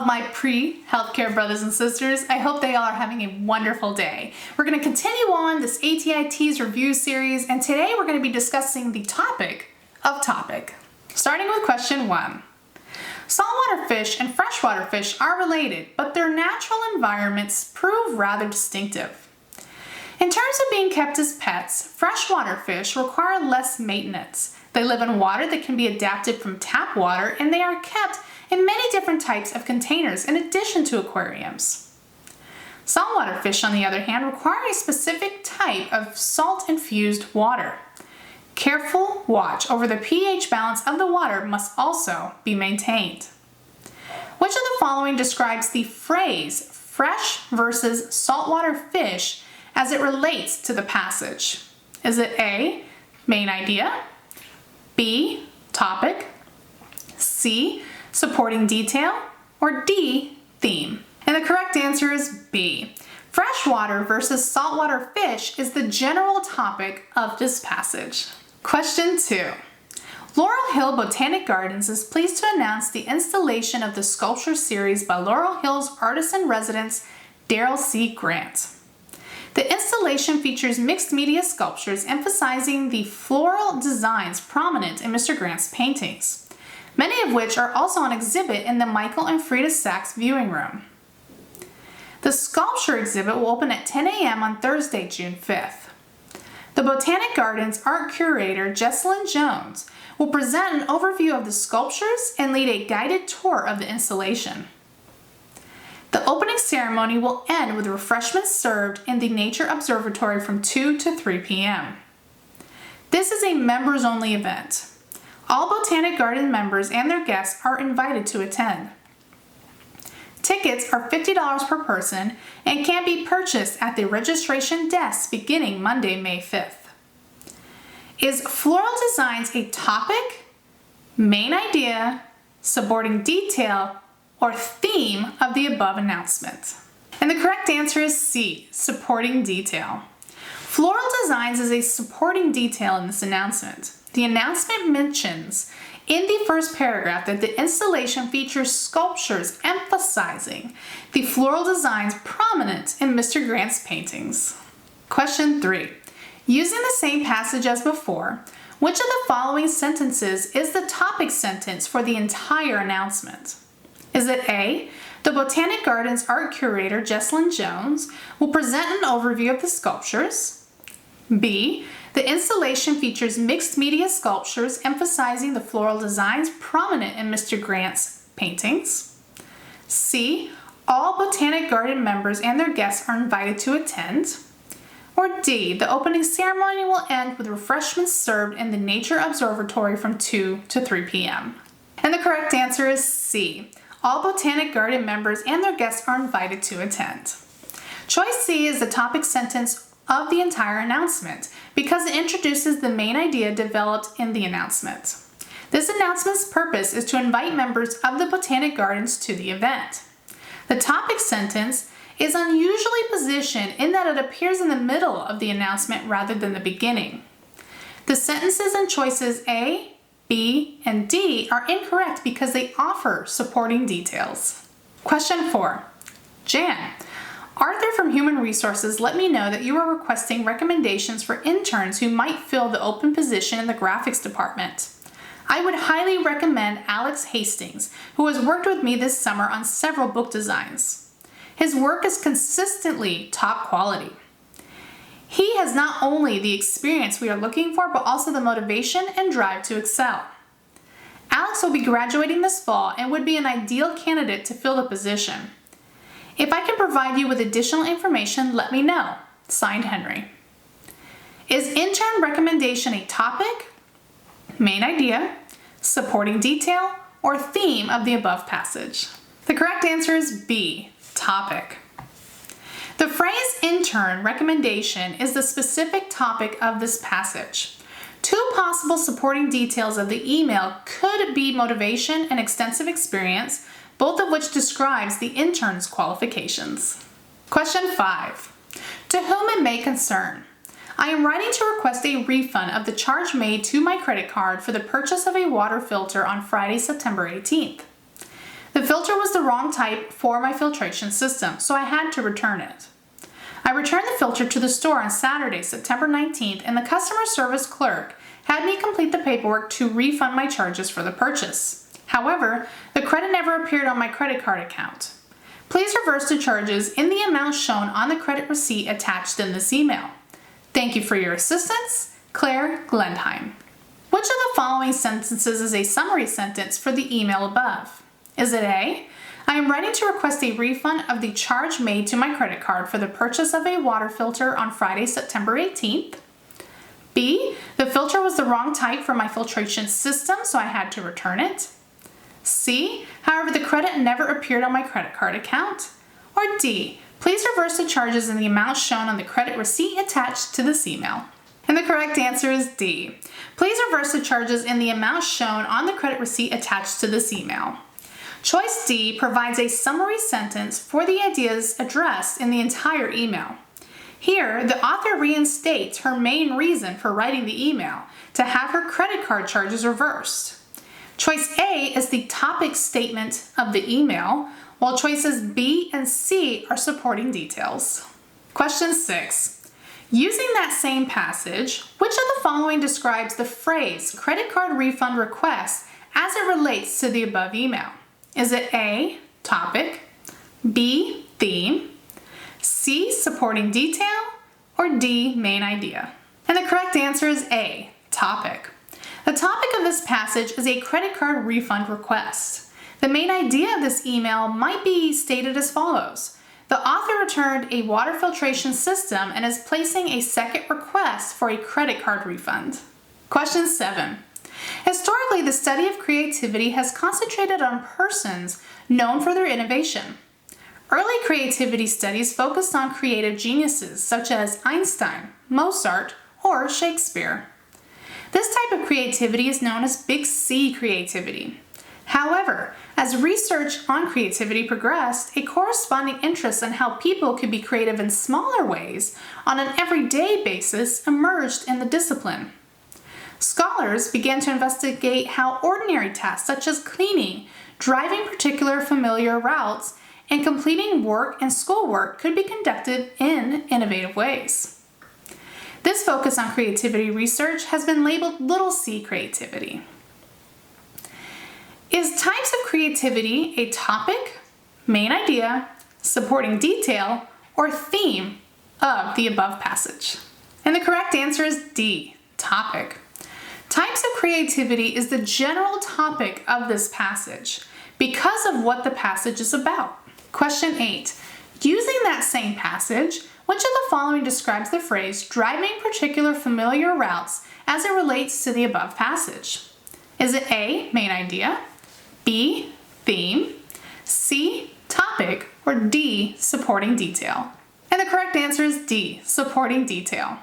of my pre-healthcare brothers and sisters. I hope they all are having a wonderful day. We're going to continue on this ATI TEAS review series, and today we're going to be discussing the topic of topic. Starting with question 1. Saltwater fish and freshwater fish are related, but their natural environments prove rather distinctive. In terms of being kept as pets, freshwater fish require less maintenance. They live in water that can be adapted from tap water, and they are kept in many different types of containers in addition to aquariums. Saltwater fish, on the other hand, require a specific type of salt-infused water. Careful watch over the pH balance of the water must also be maintained. Which of the following describes the phrase fresh versus saltwater fish as it relates to the passage? Is it A, main idea, B, topic, C, supporting detail, or D, theme? And the correct answer is B. Freshwater versus saltwater fish is the general topic of this passage. Question 2. Laurel Hill Botanic Gardens is pleased to announce the installation of the sculpture series by Laurel Hill's artist-in-residence, Daryl C. Grant. The installation features mixed media sculptures emphasizing the floral designs prominent in Mr. Grant's paintings, many of which are also on exhibit in the Michael and Frida Sachs viewing room. The sculpture exhibit will open at 10 a.m. on Thursday, June 5th. The Botanic Gardens art curator, Jessalyn Jones, will present an overview of the sculptures and lead a guided tour of the installation. The opening ceremony will end with refreshments served in the Nature Observatory from 2 to 3 p.m. This is a members-only event. All Botanic Garden members and their guests are invited to attend. Tickets are $50 per person and can be purchased at the registration desk beginning Monday, May 5th. Is floral designs a topic, main idea, supporting detail, or theme of the above announcement? And the correct answer is C, supporting detail. Floral designs is a supporting detail in this announcement. The announcement mentions in the first paragraph that the installation features sculptures emphasizing the floral designs prominent in Mr. Grant's paintings. Question 3. Using the same passage as before, which of the following sentences is the topic sentence for the entire announcement? Is it A, the Botanic Gardens art curator, Jessalyn Jones, will present an overview of the sculptures? B, the installation features mixed media sculptures emphasizing the floral designs prominent in Mr. Grant's paintings? C, all Botanic Garden members and their guests are invited to attend? Or D, the opening ceremony will end with refreshments served in the Nature Observatory from 2 to 3 p.m. And the correct answer is C. All Botanic Garden members and their guests are invited to attend. Choice C is the topic sentence of the entire announcement because it introduces the main idea developed in the announcement. This announcement's purpose is to invite members of the Botanic Gardens to the event. The topic sentence is unusually positioned in that it appears in the middle of the announcement rather than the beginning. The sentences in choices A, B, and D are incorrect because they offer supporting details. Question 4. Jan, Arthur from Human Resources let me know that you are requesting recommendations for interns who might fill the open position in the graphics department. I would highly recommend Alex Hastings, who has worked with me this summer on several book designs. His work is consistently top quality. He has not only the experience we are looking for, but also the motivation and drive to excel. Alex will be graduating this fall and would be an ideal candidate to fill the position. If I can provide you with additional information, let me know. Signed, Henry. Is intern recommendation a topic, main idea, supporting detail, or theme of the above passage? The correct answer is B, topic. The phrase intern recommendation is the specific topic of this passage. Two possible supporting details of the email could be motivation and extensive experience, both of which describes the intern's qualifications. Question 5. To whom it may concern. I am writing to request a refund of the charge made to my credit card for the purchase of a water filter on Friday, September 18th. The filter was the wrong type for my filtration system, so I had to return it. I returned the filter to the store on Saturday, September 19th, and the customer service clerk had me complete the paperwork to refund my charges for the purchase. However, the credit never appeared on my credit card account. Please reverse the charges in the amount shown on the credit receipt attached in this email. Thank you for your assistance, Claire Glendheim. Which of the following sentences is a summary sentence for the email above? Is it A, I am writing to request a refund of the charge made to my credit card for the purchase of a water filter on Friday, September 18th? B, the filter was the wrong type for my filtration system, so I had to return it? C, however, the credit never appeared on my credit card account? Or D, please reverse the charges in the amount shown on the credit receipt attached to this email. And the correct answer is D. Please reverse the charges in the amount shown on the credit receipt attached to this email. Choice D provides a summary sentence for the ideas addressed in the entire email. Here, the author reinstates her main reason for writing the email, to have her credit card charges reversed. Choice A is the topic statement of the email, while choices B and C are supporting details. Question 6. Using that same passage, which of the following describes the phrase credit card refund request as it relates to the above email? Is it A, topic, B, theme, C, supporting detail, or D, main idea? And the correct answer is A, topic. The topic of this passage is a credit card refund request. The main idea of this email might be stated as follows. The author returned a water filtration system and is placing a second request for a credit card refund. Question 7. Historically, the study of creativity has concentrated on persons known for their innovation. Early creativity studies focused on creative geniuses such as Einstein, Mozart, or Shakespeare. This type of creativity is known as Big C creativity. However, as research on creativity progressed, a corresponding interest in how people could be creative in smaller ways on an everyday basis emerged in the discipline. Scholars began to investigate how ordinary tasks such as cleaning, driving particular familiar routes, and completing work and schoolwork could be conducted in innovative ways. This focus on creativity research has been labeled little c creativity. Is types of creativity a topic, main idea, supporting detail, or theme of the above passage? And the correct answer is D, topic. Types of creativity is the general topic of this passage because of what the passage is about. Question 8. Using that same passage, which of the following describes the phrase driving particular familiar routes as it relates to the above passage? Is it A, main idea, B, theme, C, topic, or D, supporting detail? And the correct answer is D, supporting detail.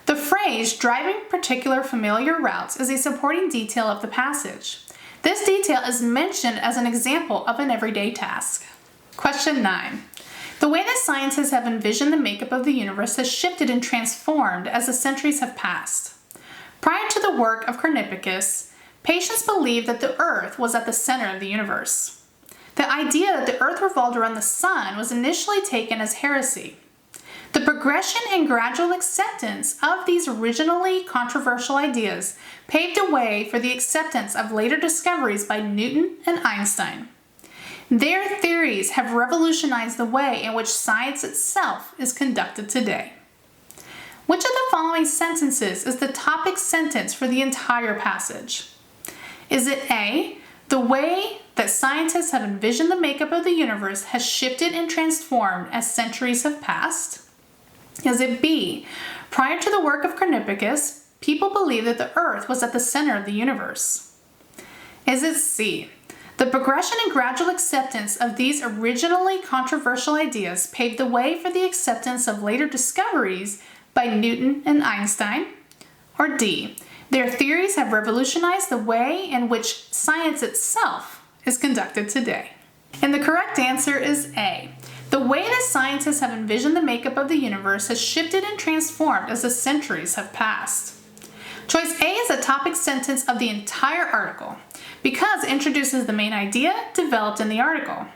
The phrase driving particular familiar routes is a supporting detail of the passage. This detail is mentioned as an example of an everyday task. Question 9. The way that scientists have envisioned the makeup of the universe has shifted and transformed as the centuries have passed. Prior to the work of Copernicus, patients believed that the Earth was at the center of the universe. The idea that the Earth revolved around the sun was initially taken as heresy. The progression and gradual acceptance of these originally controversial ideas paved the way for the acceptance of later discoveries by Newton and Einstein. Their theories have revolutionized the way in which science itself is conducted today. Which of the following sentences is the topic sentence for the entire passage? Is it A, the way that scientists have envisioned the makeup of the universe has shifted and transformed as centuries have passed? Is it B, prior to the work of Copernicus, people believed that the Earth was at the center of the universe? Is it C, the progression and gradual acceptance of these originally controversial ideas paved the way for the acceptance of later discoveries by Newton and Einstein? Or D, their theories have revolutionized the way in which science itself is conducted today? And the correct answer is A. The way that scientists have envisioned the makeup of the universe has shifted and transformed as the centuries have passed. Choice A is a topic sentence of the entire article because it introduces the main idea developed in the article.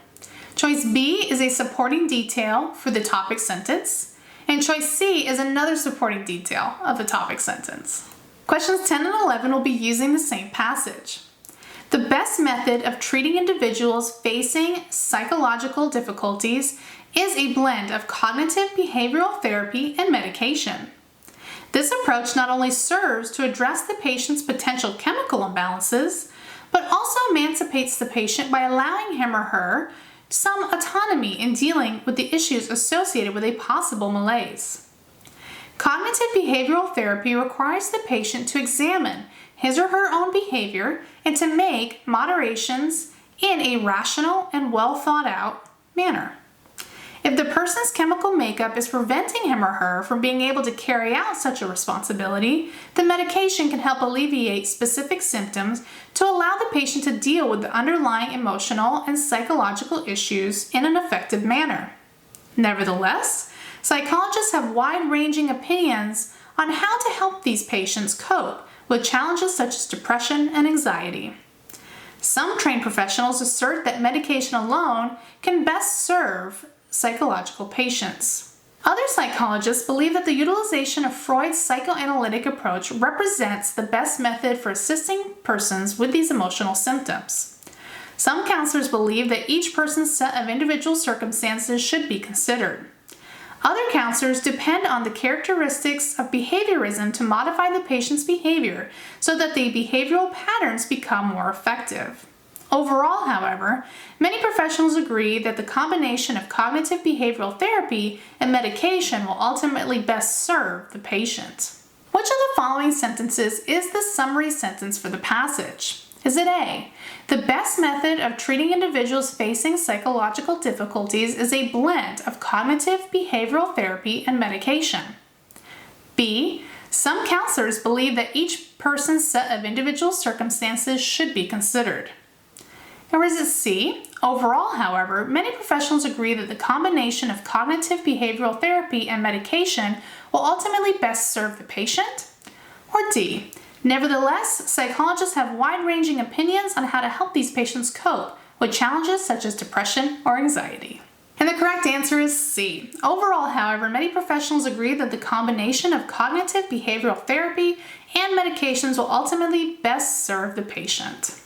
Choice B is a supporting detail for the topic sentence, and choice C is another supporting detail of the topic sentence. Questions 10 and 11 will be using the same passage. The best method of treating individuals facing psychological difficulties is a blend of cognitive behavioral therapy and medication. This approach not only serves to address the patient's potential chemical imbalances, but also emancipates the patient by allowing him or her some autonomy in dealing with the issues associated with a possible malaise. Cognitive behavioral therapy requires the patient to examine his or her own behavior and to make moderations in a rational and well thought out manner. If the person's chemical makeup is preventing him or her from being able to carry out such a responsibility, the medication can help alleviate specific symptoms to allow the patient to deal with the underlying emotional and psychological issues in an effective manner. Nevertheless, psychologists have wide-ranging opinions on how to help these patients cope with challenges such as depression and anxiety. Some trained professionals assert that medication alone can best serve psychological patients. Other psychologists believe that the utilization of Freud's psychoanalytic approach represents the best method for assisting persons with these emotional symptoms. Some counselors believe that each person's set of individual circumstances should be considered. Other counselors depend on the characteristics of behaviorism to modify the patient's behavior so that the behavioral patterns become more effective. Overall, however, many professionals agree that the combination of cognitive behavioral therapy and medication will ultimately best serve the patient. Which of the following sentences is the summary sentence for the passage? Is it A, the best method of treating individuals facing psychological difficulties is a blend of cognitive behavioral therapy and medication? B, some counselors believe that each person's set of individual circumstances should be considered. Or is it C? Overall, however, many professionals agree that the combination of cognitive behavioral therapy and medication will ultimately best serve the patient? Or D? Nevertheless, psychologists have wide-ranging opinions on how to help these patients cope with challenges such as depression or anxiety. And the correct answer is C. Overall, however, many professionals agree that the combination of cognitive behavioral therapy and medications will ultimately best serve the patient.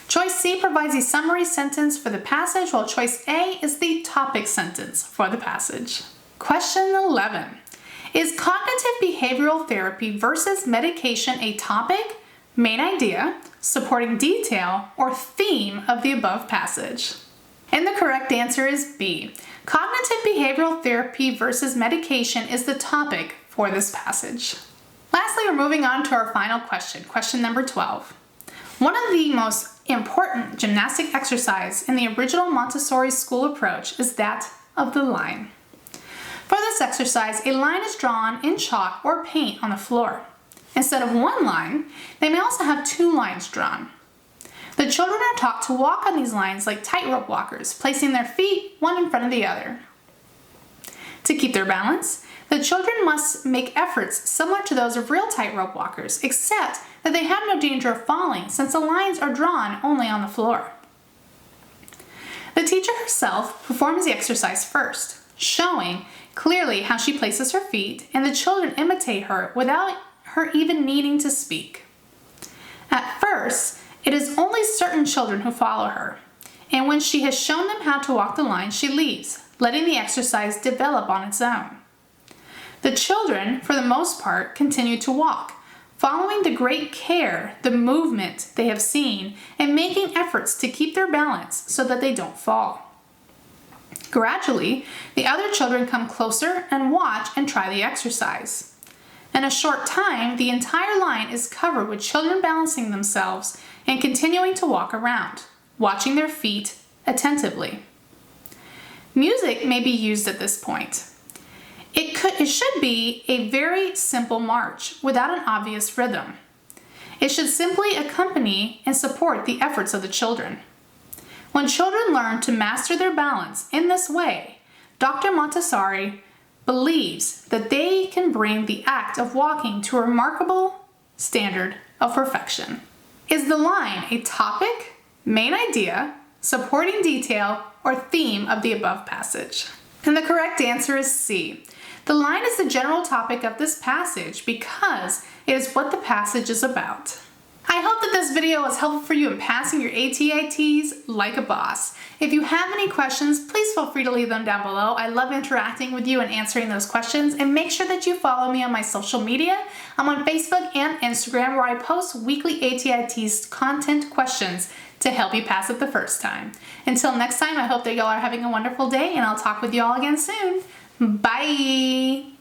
Choice C provides a summary sentence for the passage, while choice A is the topic sentence for the passage. Question 11. Is cognitive behavioral therapy versus medication a topic, main idea, supporting detail, or theme of the above passage? And the correct answer is B. Cognitive behavioral therapy versus medication is the topic for this passage. Lastly, we're moving on to our final question, question number 12. One of the most important gymnastic exercise in the original Montessori school approach is that of the line. For this exercise, a line is drawn in chalk or paint on the floor. Instead of one line, they may also have two lines drawn. The children are taught to walk on these lines like tightrope walkers, placing their feet one in front of the other. To keep their balance, the children must make efforts similar to those of real tightrope walkers, except that they have no danger of falling since the lines are drawn only on the floor. The teacher herself performs the exercise first, showing clearly how she places her feet, and the children imitate her without her even needing to speak. At first, it is only certain children who follow her, and when she has shown them how to walk the line, she leaves, letting the exercise develop on its own. The children, for the most part, continue to walk, following the great care, the movement they have seen, and making efforts to keep their balance so that they don't fall. Gradually, the other children come closer and watch and try the exercise. In a short time, the entire line is covered with children balancing themselves and continuing to walk around, watching their feet attentively. Music may be used at this point. It should be a very simple march without an obvious rhythm. It should simply accompany and support the efforts of the children. When children learn to master their balance in this way, Dr. Montessori believes that they can bring the act of walking to a remarkable standard of perfection. Is the line a topic, main idea, supporting detail, or theme of the above passage? And the correct answer is C. The line is the general topic of this passage because it is what the passage is about. I hope that this video was helpful for you in passing your ATI TEAS like a boss. If you have any questions, please feel free to leave them down below. I love interacting with you and answering those questions, and make sure that you follow me on my social media. I'm on Facebook and Instagram where I post weekly ATI TEAS content questions to help you pass it the first time. Until next time, I hope that y'all are having a wonderful day, and I'll talk with you all again soon. Bye!